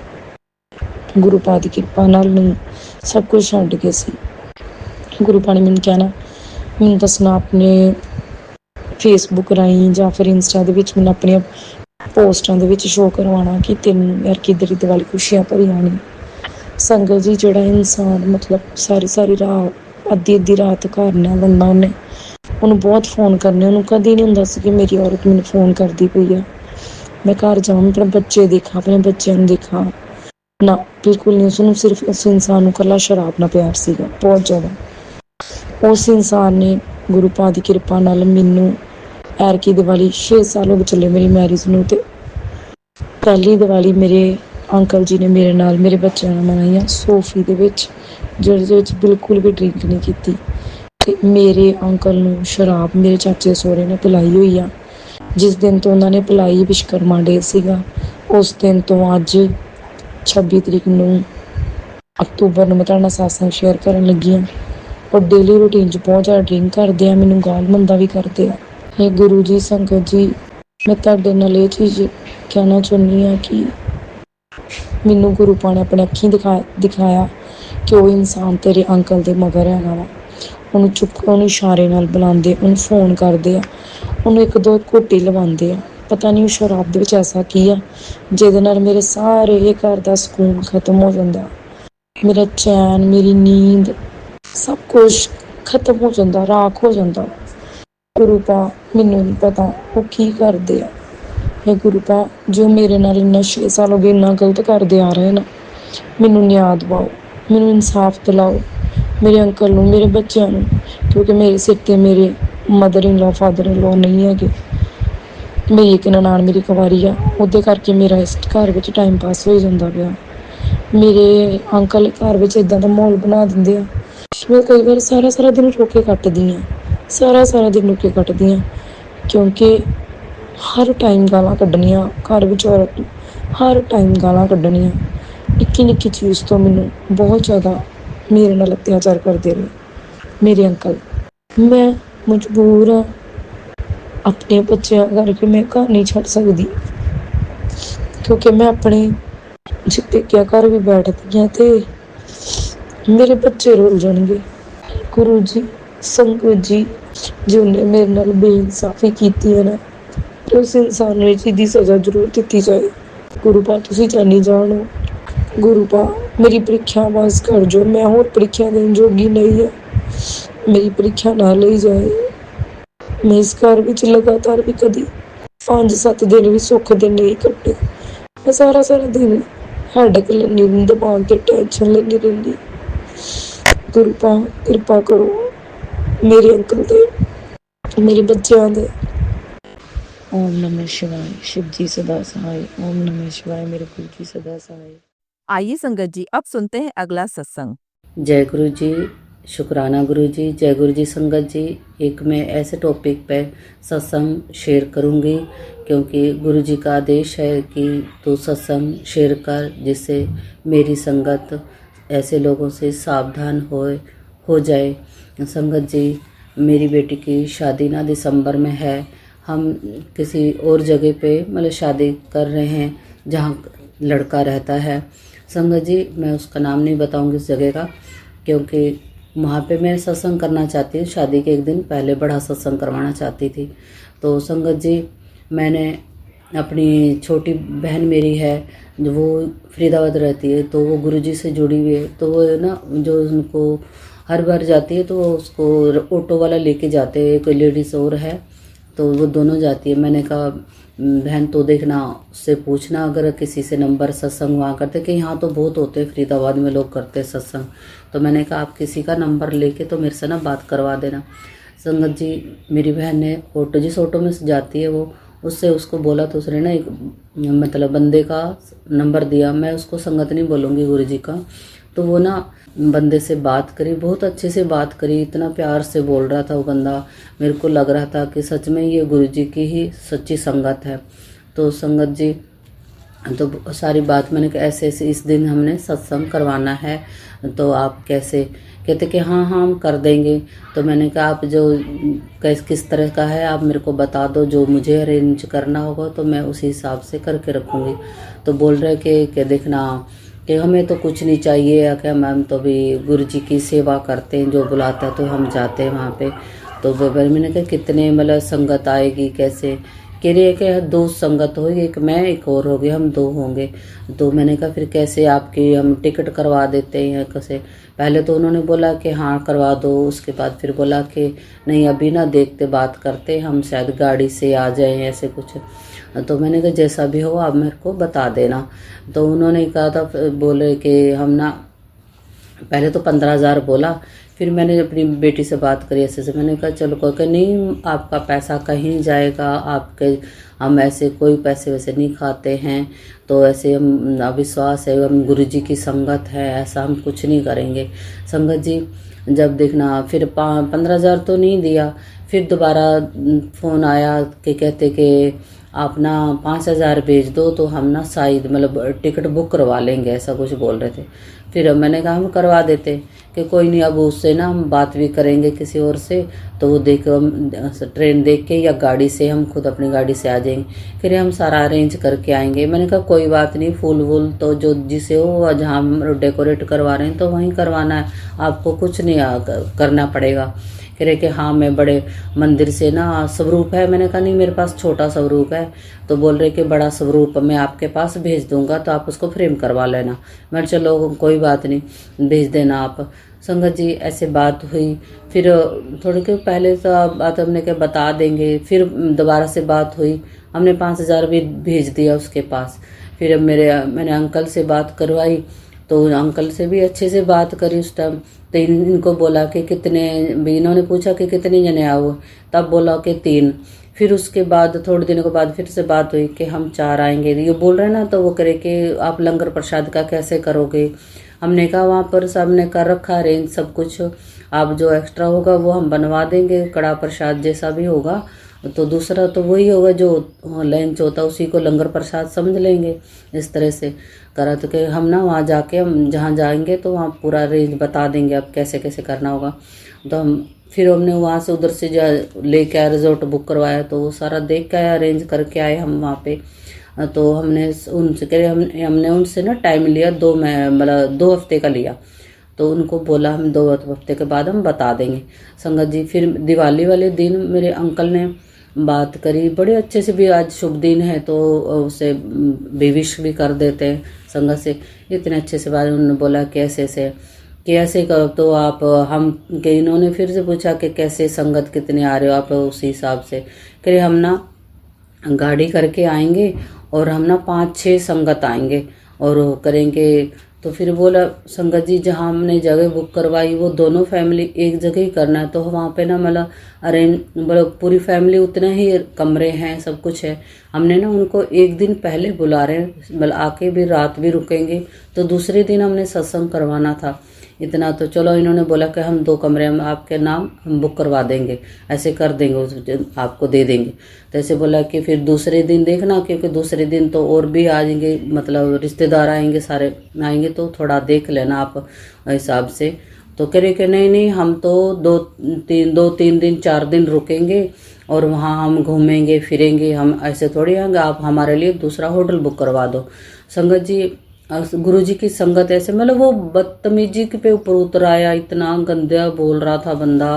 ਗੁਰੂ ਪਾਦ ਦੀ ਕਿਰਪਾ ਨਾਲ ਮੈਨੂੰ ਸਭ ਕੁਝ ਛੱਡ ਗਏ ਸੀ। ਗੁਰੂ ਪਾ ਨੇ ਮੈਨੂੰ ਦੱਸਣਾ ਆਪਣੇ ਫੇਸਬੁੱਕ ਰਾਹੀਂ ਜਾਂ ਫਿਰ ਇੰਸਟਾ ਦੇ ਵਿੱਚ, ਮੈਨੂੰ ਆਪਣੀਆਂ ਪੋਸਟਾਂ ਦੇ ਵਿੱਚ ਸ਼ੋਅ ਕਰਵਾਉਣਾ ਕਿ ਤੈਨੂੰ ਯਾਰ ਕਿੱਧਰ ਦੀ ਦੀਵਾਲੀ ਖੁਸ਼ੀਆਂ ਭਰੀ ਆਉਣੀ। ਸੰਗਤ ਜੀ, ਜਿਹੜਾ ਇਨਸਾਨ ਮਤਲਬ ਸਾਰੀ ਰਾਤ, ਅੱਧੀ ਰਾਤ ਘਰ ਨਾ ਬੰਦਾ, ਉਹਨੂੰ ਬਹੁਤ ਫੋਨ ਕਰਨੇ। ਉਹਨੂੰ ਕਦੇ ਨਹੀਂ ਹੁੰਦਾ ਸੀ ਕਿ ਮੇਰੀ ਔਰਤ ਮੈਨੂੰ ਫੋਨ ਕਰਦੀ ਪਈ ਆ, ਮੈਂ ਘਰ ਜਾਵਾਂ, ਆਪਣੇ ਬੱਚੇ ਦੇਖਾਂ, ਆਪਣੇ ਬੱਚਿਆਂ ਨੂੰ ਦੇਖਾਂ। ਨਾ, ਬਿਲਕੁਲ ਨਹੀਂ। ਉਸਨੂੰ ਸਿਰਫ ਉਸ ਇਨਸਾਨ ਨੂੰ ਇਕੱਲਾ ਸ਼ਰਾਬ ਨਾਲ ਪਿਆਰ ਸੀਗਾ, ਬਹੁਤ ਜ਼ਿਆਦਾ। ਉਸ ਇਨਸਾਨ ਨੇ ਗੁਰੂ ਪਾਦ ਦੀ ਕਿਰਪਾ ਨਾਲ ਮੈਨੂੰ ਐਰਕੀ ਦੀਵਾਲੀ 6 ਸਾਲ ਹੋ ਗਏ ਚੱਲੇ ਮੇਰੀ ਮੈਰਿਜ ਨੂੰ, ਅਤੇ ਪਹਿਲੀ ਦੀਵਾਲੀ ਮੇਰੇ ਅੰਕਲ ਜੀ ਨੇ ਮੇਰੇ ਨਾਲ, ਮੇਰੇ ਬੱਚਿਆਂ ਨਾਲ ਮਨਾਈ ਆ ਸੋਫੀ ਦੇ ਵਿੱਚ, ਜਿਹਦੇ ਵਿੱਚ ਬਿਲਕੁਲ ਵੀ ਡਰਿੰਕ ਨਹੀਂ ਕੀਤੀ। ਅਤੇ ਮੇਰੇ ਅੰਕਲ ਨੂੰ ਸ਼ਰਾਬ ਮੇਰੇ ਚਾਚੇ ਸਹੁਰੇ ਨੇ ਪਿਲਾਈ ਹੋਈ ਆ। ਜਿਸ ਦਿਨ ਤੋਂ ਉਹਨਾਂ ਨੇ ਪਿਲਾਈ, ਵਿਸ਼ਕਰਮਾ ਡੇ ਸੀਗਾ, ਉਸ ਦਿਨ ਤੋਂ ਅੱਜ 26 ਤਰੀਕ ਨੂੰ ਅਕਤੂਬਰ ਨੂੰ ਮੈਂ ਤੁਹਾਡੇ ਨਾਲ ਸਾਸੰਗ ਸ਼ੇਅਰ ਕਰਨ ਲੱਗੀ ਹਾਂ। ਉਹ ਡੇਲੀ ਰੂਟੀਨ 'ਚ ਬਹੁਤ ਜ਼ਿਆਦਾ ਡਰਿੰਕ ਕਰਦੇ ਆ, ਮੈਨੂੰ ਗਾਲ ਮੰਦਾ ਵੀ ਕਰਦੇ ਆ। ਇਹ ਗੁਰੂ ਜੀ, ਸੰਗਤ ਜੀ, ਮੈਂ ਤੁਹਾਡੇ ਨਾਲ ਇਹ ਚੀਜ਼ ਕਹਿਣਾ ਚਾਹੁੰਦੀ ਹਾਂ ਕਿ ਮੈਨੂੰ ਗੁਰੂ ਪਾ ਨੇ ਆਪਣੇ ਅੱਖੀਂ ਦਿਖਾਇਆ ਕਿ ਉਹ ਇਨਸਾਨ ਤੇਰੇ ਅੰਕਲ ਦੇ ਮਗਰ ਹੈਗਾ ਵਾ। ਉਹਨੂੰ ਚੁੱਪ ਉਹਨੂੰ ਇਸ਼ਾਰੇ ਨਾਲ ਬੁਲਾਉਂਦੇ, ਉਹਨੂੰ ਫੋਨ ਕਰਦੇ ਆ, ਉਹਨੂੰ ਇੱਕ ਦੋ ਘੋਟੀ ਲਵਾਉਂਦੇ ਆ। ਪਤਾ ਨਹੀਂ ਉਹ ਸ਼ਰਾਬ ਦੇ ਵਿੱਚ ਐਸਾ ਕੀ ਆ ਜਿਹਦੇ ਨਾਲ ਮੇਰੇ ਸਾਰੇ ਇਹ ਘਰ ਦਾ ਸਕੂਨ ਖਤਮ ਹੋ ਜਾਂਦਾ, ਮੇਰਾ ਚੈਨ, ਮੇਰੀ ਨੀਂਦ, ਸਭ ਕੁਛ ਖਤਮ ਹੋ ਜਾਂਦਾ, ਰਾਖ ਹੋ ਜਾਂਦਾ। ਗੁਰੂ ਪਾ ਮੈਨੂੰ ਨਹੀਂ ਪਤਾ ਉਹ ਕੀ ਕਰਦੇ ਆ। ਇਹ ਗੁਰੂ ਪਾ ਜੋ ਮੇਰੇ ਨਾਲ ਇੰਨਾ 6 ਸਾਲ ਹੋ ਗਏ ਇੰਨਾ ਗਲਤ ਕਰਦੇ ਆ ਰਹੇ ਨਾ, ਮੈਨੂੰ ਨਿਆਂ ਦਿਵਾਓ, ਮੈਨੂੰ ਇਨਸਾਫ ਦਿਲਾਓ, ਮੇਰੇ ਅੰਕਲ ਨੂੰ, ਮੇਰੇ ਬੱਚਿਆਂ ਨੂੰ, ਕਿਉਂਕਿ ਮੇਰੇ ਸਿਰ 'ਤੇ ਮੇਰੇ ਮਦਰ ਇਨ ਲਾ, ਫਾਦਰ ਇਨ ਲਾ ਨਹੀਂ ਹੈਗੇ। ਮੇਰੀ ਇੱਕ ਨਨਾਣ ਮੇਰੀ ਕੁਆਰੀ ਆ, ਉਹਦੇ ਕਰਕੇ ਮੇਰਾ ਇਸ ਘਰ ਵਿੱਚ ਟਾਈਮ ਪਾਸ ਹੋਈ ਜਾਂਦਾ ਪਿਆ। ਮੇਰੇ ਅੰਕਲ ਘਰ ਵਿੱਚ ਇੱਦਾਂ ਦਾ ਮਾਹੌਲ ਬਣਾ ਦਿੰਦੇ ਆ, ਮੈਂ ਕਈ ਵਾਰ ਸਾਰਾ ਦਿਨ ਰੋ ਕੇ ਕੱਟਦੀ ਹਾਂ, ਸਾਰਾ ਦਿਨ ਰੋ ਕੇ ਕੱਟਦੀ ਹਾਂ, ਕਿਉਂਕਿ ਹਰ ਟਾਈਮ ਗਾਲਾਂ ਕੱਢਣੀਆਂ ਘਰ ਵਿੱਚ ਔਰਤ ਨੂੰ, ਹਰ ਟਾਈਮ ਗਾਲਾਂ ਕੱਢਣੀਆਂ। ਨਿੱਕੀ ਚੀਜ਼ ਤੋਂ ਮੈਨੂੰ ਬਹੁਤ ਜ਼ਿਆਦਾ ਮੇਰੇ ਨਾਲ ਅਤਿਆਚਾਰ ਕਰਦੇ ਰਹੇ ਮੇਰੇ ਅੰਕਲ। ਮੈਂ ਮਜਬੂਰ ਹਾਂ, ਆਪਣੇ ਬੱਚਿਆਂ ਕਰਕੇ ਮੈਂ ਘਰ ਨਹੀਂ ਛੱਡ ਸਕਦੀ, ਕਿਉਂਕਿ ਮੈਂ ਆਪਣੇ ਪੇਕਿਆਂ ਘਰ ਵੀ ਬੈਠਦੀ ਹਾਂ ਤੇ ਮੇਰੇ ਬੱਚੇ ਰੁੱਲ ਜਾਣਗੇ। ਗੁਰੂ ਜੀ, ਸੰਗਤ ਜੀ, ਜਿਹਨੇ ਮੇਰੇ ਨਾਲ ਬੇਇਨਸਾਫੀ ਕੀਤੀ ਹੈ ਨਾ, ਉਸ ਇਨਸਾਨ ਨੂੰ ਇਹਦੀ ਸਜ਼ਾ ਜ਼ਰੂਰ ਦਿੱਤੀ ਜਾਏ। ਗੁਰੂ ਪਾ ਤੁਸੀਂ ਜਾਣੀ ਜਾਣੋ, ਗੁਰੂ ਪਾ ਮੇਰੀ ਪ੍ਰੀਖਿਆ ਪਾਸ ਕਰ ਜੋ, ਮੈਂ ਹੋਰ ਪ੍ਰੀਖਿਆ ਦੇਣ ਜੋਗੀ ਨਹੀਂ ਹੈ, ਮੇਰੀ ਪ੍ਰੀਖਿਆ ਨਾ ਲਈ ਜਾਏ। ਮੈਂ ਇਸ ਘਰ ਵਿੱਚ ਲਗਾਤਾਰ ਵੀ ਕਦੀ 5-7 ਦਿਨ ਵੀ ਸੁੱਖ ਦੇ ਨਹੀਂ ਕੱਟੇ। ਮੈਂ ਸਾਰਾ ਦਿਨ ਹੈਡਕ ਲੈਂਦੀ ਹੁੰਦੀ, ਦਿਮਾਗ ਤੇ ਟੈਨਸ਼ਨ ਲੈਂਦੀ ਰਹਿੰਦੀ। ਗੁਰੂ ਪਾ ਕਿਰਪਾ ਕਰੋ ਮੇਰੇ ਅੰਕਲ ਤੇ ਮੇਰੇ ਬੱਚਿਆਂ ਦੇ। ओम नमः शिवाय, शिव जी सदा सहाय। ओम नमः शिवाय, मेरे गुरु जी सदा सहाय। आइए संगत जी, अब सुनते हैं अगला सत्संग। जय गुरु जी, शुक्राना गुरु जी, जय गुरु जी। संगत जी, एक मैं ऐसे टॉपिक पे सत्संग शेयर करूंगी क्योंकि गुरु जी का आदेश है कि तू सत्संग शेयर कर, जिससे मेरी संगत ऐसे लोगों से सावधान हो जाए। संगत जी, मेरी बेटी की शादी ना दिसंबर में है, हम किसी और जगह पे मतलब शादी कर रहे हैं जहाँ लड़का रहता है। संगत जी, मैं उसका नाम नहीं बताऊंगी उस जगह का, क्योंकि वहाँ पे मैं सत्संग करना चाहती हूँ। शादी के एक दिन पहले बड़ा सत्संग करवाना चाहती थी। तो संगत जी, मैंने अपनी छोटी बहन मेरी है जो वो फरीदाबाद रहती है, तो वो गुरुजी से जुड़ी हुई है, तो वो ना जो उनको हर बार जाती है तो उसको ऑटो वाला लेके जाते हैं, कोई लेडीज़ और है तो वो दोनों जाती है। मैंने कहा बहन तो देखना, उससे पूछना अगर किसी से नंबर सत्संग वहाँ करते, कि यहाँ तो बहुत होते हैं फरीदाबाद में लोग करते हैं सत्संग। तो मैंने कहा आप किसी का नंबर लेके तो मेरे से ना बात करवा देना। संगत जी, मेरी बहन ने ऑटो, जिस ऑटो में से जाती है वो, उससे उसको बोला तो उसने ना एक मतलब बंदे का नंबर दिया। मैं उसको संगत नहीं बोलूँगी, गुरु जी का। तो वो ना बंदे से बात करी, बहुत अच्छे से बात करी, इतना प्यार से बोल रहा था वो बंदा, मेरे को लग रहा था कि सच में ये गुरु जी की ही सच्ची संगत है। तो संगत जी, तो सारी बात मैंने कहा ऐसे ऐसे इस दिन हमने सत्संग करवाना है, तो आप कैसे, कहते कि हाँ हम कर देंगे। तो मैंने कहा आप जो किस तरह का है आप मेरे को बता दो, जो मुझे अरेंज करना होगा तो मैं उसी हिसाब से करके रखूँगी। तो बोल रहे कि देखना कि हमें तो कुछ नहीं चाहिए, क्या मैम तो भी गुरु जी की सेवा करते हैं, जो बुलाता है तो हम जाते हैं वहाँ पे। तो मैंने कहा कितने मतलब संगत आएगी, कैसे, कह रही है कि 2 संगत होगी, एक मैं एक और होगी, हम 2 होंगे। तो मैंने कहा फिर कैसे आपकी हम टिकट करवा देते हैं कैसे। पहले तो उन्होंने बोला कि हाँ करवा दो, उसके बाद फिर बोला कि नहीं अभी ना देखते बात करते, हम शायद गाड़ी से आ जाएं ऐसे कुछ। तो मैंने कहा जैसा भी हो आप मेरे को बता देना। तो उन्होंने कहा था, बोले कि हम ना पहले तो 15,000 बोला, फिर मैंने अपनी बेटी से बात करी ऐसे से, मैंने कहा चलो कोई नहीं, आपका पैसा कहीं जाएगा, आपके हम ऐसे कोई पैसे वैसे नहीं खाते हैं, तो ऐसे हम अविश्वास है, हम गुरु जी की संगत है, ऐसा हम कुछ नहीं करेंगे। संगत जी, जब देखना फिर 15,000 तो नहीं दिया, फिर दोबारा फ़ोन आया कि कहते कि आप ना 5,000 भेज दो तो हम ना शायद मतलब टिकट बुक करवा लेंगे, ऐसा कुछ बोल रहे थे। फिर मैंने कहा हम करवा देते कि कोई नहीं, अब उससे ना हम बात भी करेंगे किसी और से, तो वो देख हम ट्रेन देख के या गाड़ी से हम खुद अपनी गाड़ी से आ जाएंगे, फिर हम सारा अरेंज करके आएंगे। मैंने कहा कोई बात नहीं, फूल वूल तो जो जिसे हो, जहाँ हम डेकोरेट करवा रहे हैं तो वहीं करवाना है, आपको कुछ नहीं करना पड़ेगा। कह रहे कि हाँ मैं बड़े मंदिर से ना स्वरूप है। मैंने कहा नहीं मेरे पास छोटा स्वरूप है। तो बोल रहे कि बड़ा स्वरूप मैं आपके पास भेज दूंगा तो आप उसको फ्रेम करवा लेना। मैं चलो कोई बात नहीं, भेज देना आप। संगत जी ऐसे बात हुई। फिर थोड़ी के पहले तो बात हमने के बता देंगे, फिर दोबारा से बात हुई, हमने 5,000 भी भेज दिया उसके पास। फिर मैंने अंकल से बात करवाई, तो अंकल से भी अच्छे से बात करी उस टाइम। तो इनको बोला कि कितने भी, इन्होंने पूछा कि कितने जने आओ, तब बोला कि 3। फिर उसके बाद थोड़े दिनों के बाद फिर से बात हुई कि हम 4 आएंगे। ये बोल रहे ना, तो वो करे कि आप लंगर प्रसाद का कैसे करोगे। हमने कहा वहाँ पर सबने कर रखा अरेंज सब कुछ, आप जो एक्स्ट्रा होगा वो हम बनवा देंगे, कड़ा प्रसाद जैसा भी होगा। तो दूसरा तो वही होगा जो लंच होता है, उसी को लंगर प्रसाद समझ लेंगे। इस तरह से करा तो कि हम ना वहाँ जाके, हम जहाँ जाएंगे तो वहाँ पूरा रेंज बता देंगे अब कैसे कैसे करना होगा। तो फिर हमने वहाँ से उधर से जो लेके आए, रिजॉर्ट बुक करवाया, तो वो सारा देख के आए, अरेंज करके आए हम वहाँ पे। तो हमने उनसे कह हमने उनसे ना टाइम लिया, 2 हफ्ते का लिया। तो उनको बोला हम 2 हफ्ते के बाद हम बता देंगे। संगत जी फिर दिवाली वाले दिन मेरे अंकल ने बात करी बड़े अच्छे से भी, आज शुभ दिन है तो उसे विश भी कर देते हैं संगत से। इतने अच्छे से बात उन्होंने बोला कैसे करो तो आप हम के, इन्होंने फिर से पूछा कि कैसे संगत कितने आ रहे हो आप, उसी हिसाब से कह हम ना गाड़ी करके आएंगे और हम ना 5-6 संगत आएंगे और करेंगे। तो फिर बोला संगत जी जहाँ हमने जगह बुक करवाई वो दोनों फैमिली एक जगह ही करना है, तो वहाँ पे ना मतलब मतलब पूरी फैमिली उतने ही कमरे हैं, सब कुछ है। हमने ना उनको एक दिन पहले बुला रहे हैं, मतलब आके भी रात भी रुकेंगे, तो दूसरे दिन हमने सत्संग करवाना था। इतना तो चलो इन्होंने बोला कि हम 2 कमरे हम आपके नाम हम बुक करवा देंगे, ऐसे कर देंगे, उस आपको दे देंगे। तो ऐसे बोला कि फिर दूसरे दिन देखना, क्योंकि दूसरे दिन तो और भी आ जाएंगे, मतलब रिश्तेदार आएंगे, सारे आएंगे, तो थोड़ा देख लेना आप हिसाब से। तो कह रहे कि नहीं हम तो 2-3 दिन 4 दिन रुकेंगे और वहाँ हम घूमेंगे फिरेंगे, हम ऐसे थोड़ी आएंगे, आप हमारे लिए दूसरा होटल बुक करवा दो। संगत जी गुरु जी की संगत ऐसे, मतलब वो बदतमीजी पे ऊपर उतर आया, इतना गंदा बोल रहा था बंदा,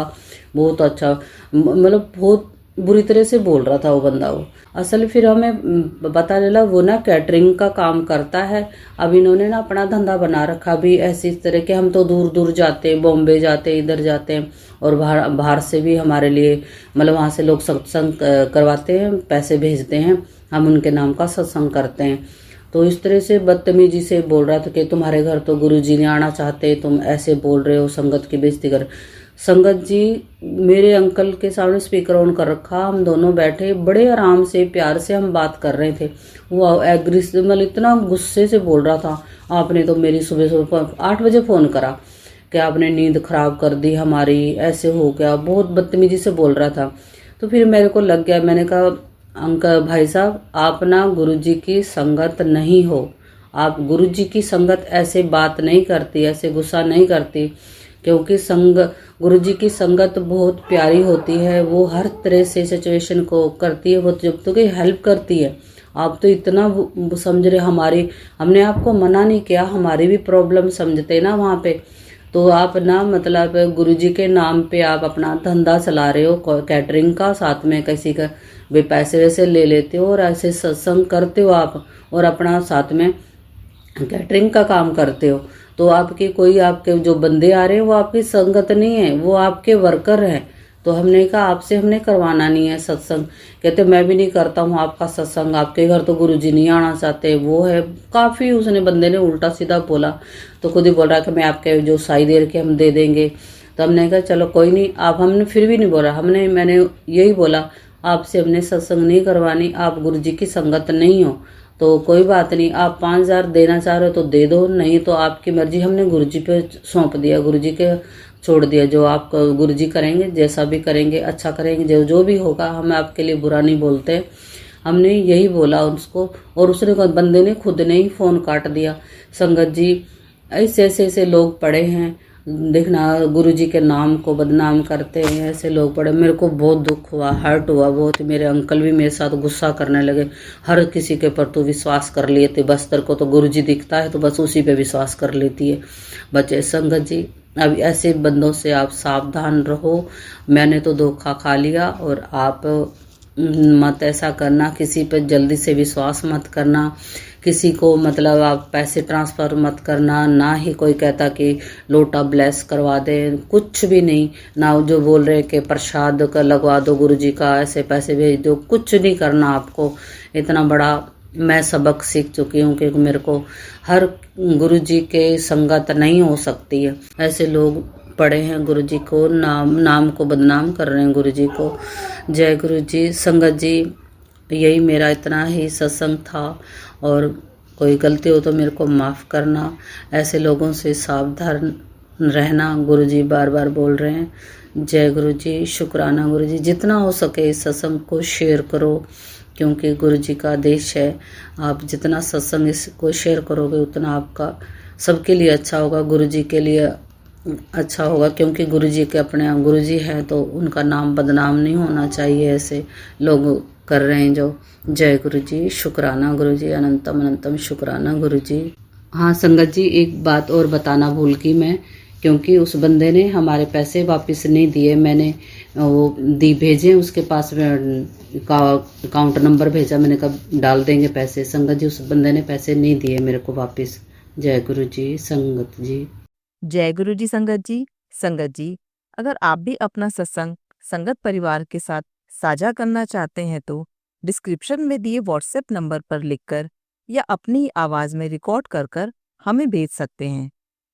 बहुत अच्छा, मतलब बहुत बुरी तरह से बोल रहा था वो बंदा। वो असल फिर हमें पता चला वो ना कैटरिंग का काम करता है। अब इन्होंने ना अपना धंधा बना रखा भी ऐसी तरह के, हम तो दूर दूर जाते हैं, बॉम्बे जाते हैं, इधर जाते हैं, और बाहर से भी हमारे लिए मतलब वहाँ से लोग सत्संग करवाते हैं, पैसे भेजते हैं, हम उनके नाम का सत्संग करते हैं। तो इस तरह से बदतमीजी से बोल रहा था कि तुम्हारे घर तो गुरुजी नहीं आना चाहते, तुम ऐसे बोल रहे हो, संगत की बेइज्जती कर। संगत जी मेरे अंकल के सामने स्पीकर ऑन कर रखा, हम दोनों बैठे बड़े आराम से प्यार से हम बात कर रहे थे। वो एग्रेसिव मतलब इतना गुस्से से बोल रहा था, आपने तो मेरी सुबह 8 बजे फ़ोन करा कि आपने नींद खराब कर दी हमारी, ऐसे हो गया, बहुत बदतमीजी से बोल रहा था। तो फिर मेरे को लग गया, मैंने कहा अंकल भाई साहब आप ना गुरुजी की संगत नहीं हो, आप गुरुजी की संगत ऐसे बात नहीं करती, ऐसे गुस्सा नहीं करती, क्योंकि गुरुजी की संगत बहुत प्यारी होती है, वो हर तरह से सिचुएशन को करती है, वो जब तक हेल्प करती है। आप तो इतना समझ रहे, हमने आपको मना नहीं किया, हमारी भी प्रॉब्लम समझते ना वहाँ पे। तो आप ना मतलब गुरुजी के नाम पे आप अपना धंधा चला रहे हो कैटरिंग का, साथ में किसी का भी पैसे वैसे ले लेते हो और ऐसे सत्संग करते हो आप, और अपना साथ में कैटरिंग का काम करते हो। तो आपके आपके जो बंदे आ रहे हैं वो आपकी संगत नहीं है, वो आपके वर्कर हैं। तो हमने कहा आपसे हमने करवाना नहीं है सत्संग। कहते मैं भी नहीं करता हूँ आपका सत्संग, आपके घर तो गुरुजी नहीं आना चाहते, वो है काफ़ी, उसने बंदे ने उल्टा सीधा बोला। तो खुद ही बोल रहा कि मैं आपके जो साई देर के हम दे देंगे। तो हमने कहा चलो कोई नहीं, आप, हमने फिर भी नहीं बोला, मैंने यही बोला आपसे हमने सत्संग नहीं करवानी, आप गुरुजी की संगत नहीं हो, तो कोई बात नहीं, आप 5,000 देना चाह रहे हो तो दे दो, नहीं तो आपकी मर्जी। हमने गुरुजी पे सौंप दिया, गुरुजी के छोड़ दिया, जो आप गुरुजी करेंगे, जैसा भी करेंगे अच्छा करेंगे, जो भी होगा, हम आपके लिए बुरा नहीं बोलते। हमने यही बोला उसको, और उसने बंदे ने खुद ने ही फ़ोन काट दिया। संगत जी ऐसे ऐसे ऐसे लोग पड़े हैं, देखना गुरु जी के नाम को बदनाम करते हैं, ऐसे लोग पड़े। मेरे को बहुत दुख हुआ, हर्ट हुआ बहुत। मेरे अंकल भी मेरे साथ गुस्सा करने लगे, हर किसी के पर तू विश्वास कर लिए थे, बस तेरे को तो गुरु जी दिखता है तो बस उसी पे विश्वास कर लेती है। बच्चे संगत जी, अब ऐसे बंदों से आप सावधान रहो। मैंने तो धोखा खा लिया, और आप मत ऐसा करना, किसी पे जल्दी से विश्वास मत करना, किसी को मतलब आप पैसे ट्रांसफर मत करना। ना ही कोई कहता कि लोटा ब्लेस करवा दे, कुछ भी नहीं। ना जो बोल रहे कि प्रसाद का लगवा दो गुरु जी का, ऐसे पैसे भेज दो, कुछ नहीं करना आपको। इतना बड़ा मैं सबक सीख चुकी हूँ कि मेरे को हर गुरु जी के संगत नहीं हो सकती है। ऐसे लोग पड़े हैं, गुरु जी को नाम को बदनाम कर रहे हैं गुरु जी को। जय गुरु जी। संगत जी, यही मेरा इतना ही सत्संग था, और कोई गलती हो तो मेरे को माफ़ करना। ऐसे लोगों से सावधान रहना, गुरु जी बार बार बोल रहे हैं। जय गुरु जी। शुक्राना गुरु जी। जितना हो सके इस सत्संग को शेयर करो, क्योंकि गुरु जी का आदेश है। आप जितना सत्संग इसको शेयर करोगे उतना आपका सबके लिए अच्छा होगा, गुरु जी के लिए अच्छा होगा, क्योंकि गुरु जी के अपने आप गुरु जी हैं तो उनका नाम बदनाम नहीं होना चाहिए, ऐसे लोग कर रहे हैं जो। जय गुरु जी। शुक्राना गुरु जी। अनंतम अनंतम शुक्राना गुरु जी। हाँ संगत जी, एक बात और बताना भूल गई मैं, क्योंकि उस बंदे ने हमारे पैसे वापस नहीं दिए। मैंने वो भेजे उसके पास अकाउंट नंबर भेजा, मैंने कहा डाल देंगे पैसे। संगत जी, उस बंदे ने पैसे नहीं दिए मेरे को वापस। जय गुरु जी। संगत जी। जय गुरु जी। संगत जी, अगर आप भी अपना सत्संग संगत परिवार के साथ साझा करना चाहते हैं तो डिस्क्रिप्शन में दिए व्हाट्सएप नंबर पर लिखकर या अपनी आवाज में रिकॉर्ड कर कर हमें भेज सकते हैं।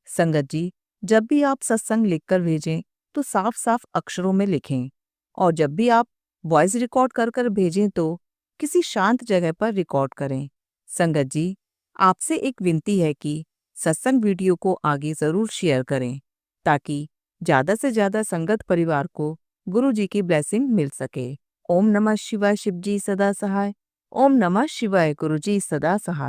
संगत जी, जब भी आप सत्संग लिखकर भेजें तो साफ साफ अक्षरों में लिखें, और जब भी आप वॉइस रिकॉर्ड कर कर भेजें तो किसी शांत जगह पर रिकॉर्ड करें। संगत जी, आपसे एक विनती है कि सत्संग वीडियो को आगे जरूर शेयर करें, ताकि ज्यादा से ज्यादा संगत परिवार को गुरु जी की ब्लेसिंग मिल सके। ओम नमः शिवाय। शिव जी सदा सहाय। ओम नमः शिवाय। गुरु जी सदा सहाय।